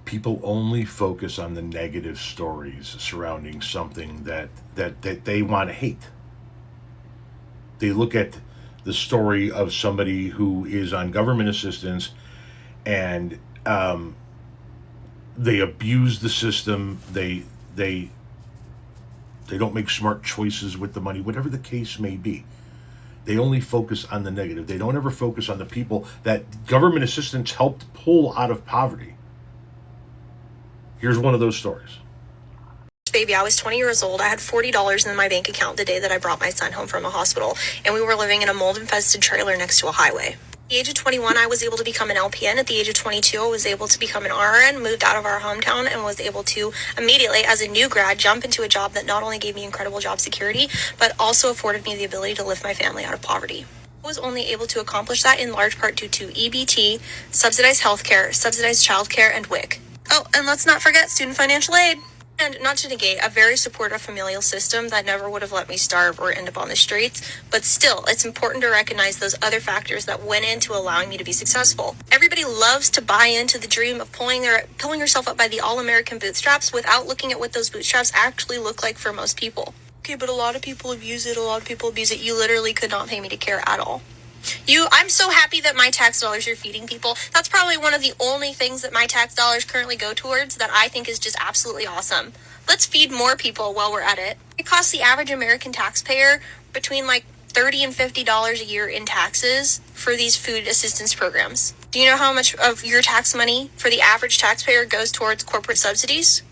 People only focus on the negative stories surrounding something that they want to hate. They look at the story of somebody who is on government assistance and they abuse the system. They don't make smart choices with the money, whatever the case may be. They only focus on the negative. They don't ever focus on the people that government assistance helped pull out of poverty. Here's one of those stories. Baby, I was 20 years old. I had $40 in my bank account the day that I brought my son home from a hospital, and we were living in a mold-infested trailer next to a highway. At the age of 21, I was able to become an LPN. At the age of 22, I was able to become an RN, moved out of our hometown, and was able to immediately, as a new grad, jump into a job that not only gave me incredible job security, but also afforded me the ability to lift my family out of poverty. I was only able to accomplish that in large part due to EBT, subsidized healthcare, subsidized childcare, and WIC. Oh, and let's not forget student financial aid. And not to negate a very supportive familial system that never would have let me starve or end up on the streets, but still, it's important to recognize those other factors that went into allowing me to be successful. Everybody loves to buy into the dream of pulling yourself up by the all-American bootstraps without looking at what those bootstraps actually look like for most people. Okay, but a lot of people abuse it. You literally could not pay me to care at all. I'm so happy that my tax dollars are feeding people. That's probably one of the only things that my tax dollars currently go towards that I think is just absolutely awesome. Let's feed more people while we're at it. It costs the average American taxpayer between like $30 and $50 a year in taxes for these food assistance programs. Do you know how much of your tax money for the average taxpayer goes towards corporate subsidies?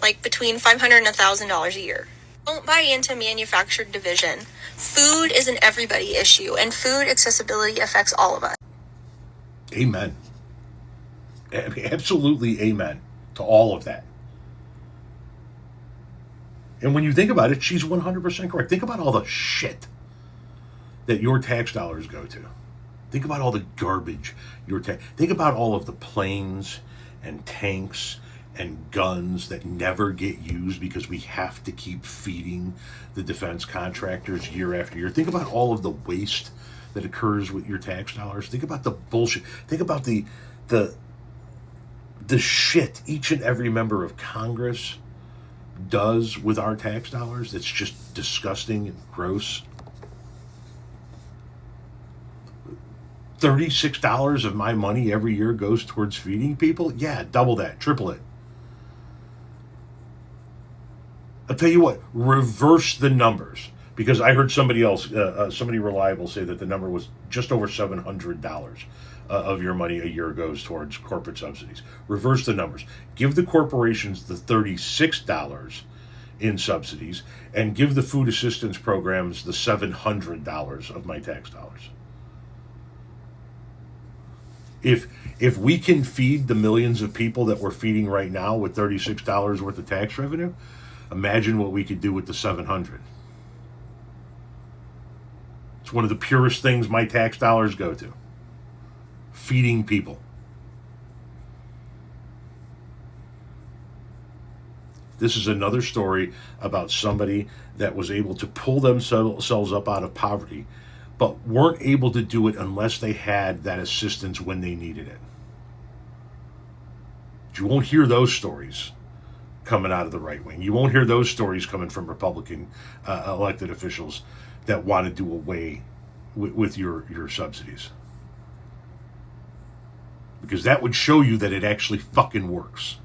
Like between $500 and $1,000 a year. Don't buy into manufactured division. Food is an everybody issue, and food accessibility affects all of us. Amen. Absolutely amen to all of that. And when you think about it, she's 100% correct. Think about all the shit that your tax dollars go to. Think about all the garbage think about all of the planes and tanks and guns that never get used because we have to keep feeding the defense contractors year after year. Think about all of the waste that occurs with your tax dollars. Think about the bullshit. Think about the shit each and every member of Congress does with our tax dollars. It's just disgusting and gross. $36 of my money every year goes towards feeding people? Yeah, double that, triple it. I'll tell you what, reverse the numbers, because I heard somebody reliable say that the number was just over $700 of your money a year goes towards corporate subsidies. Reverse the numbers. Give the corporations the $36 in subsidies and give the food assistance programs the $700 of my tax dollars. If we can feed the millions of people that we're feeding right now with $36 worth of tax revenue, imagine what we could do with the $700. It's one of the purest things my tax dollars go to. Feeding people. This is another story about somebody that was able to pull themselves up out of poverty, but weren't able to do it unless they had that assistance when they needed it. You won't hear those stories coming out of the right wing. You won't hear those stories coming from Republican elected officials that want to do away with your subsidies. Because that would show you that it actually fucking works.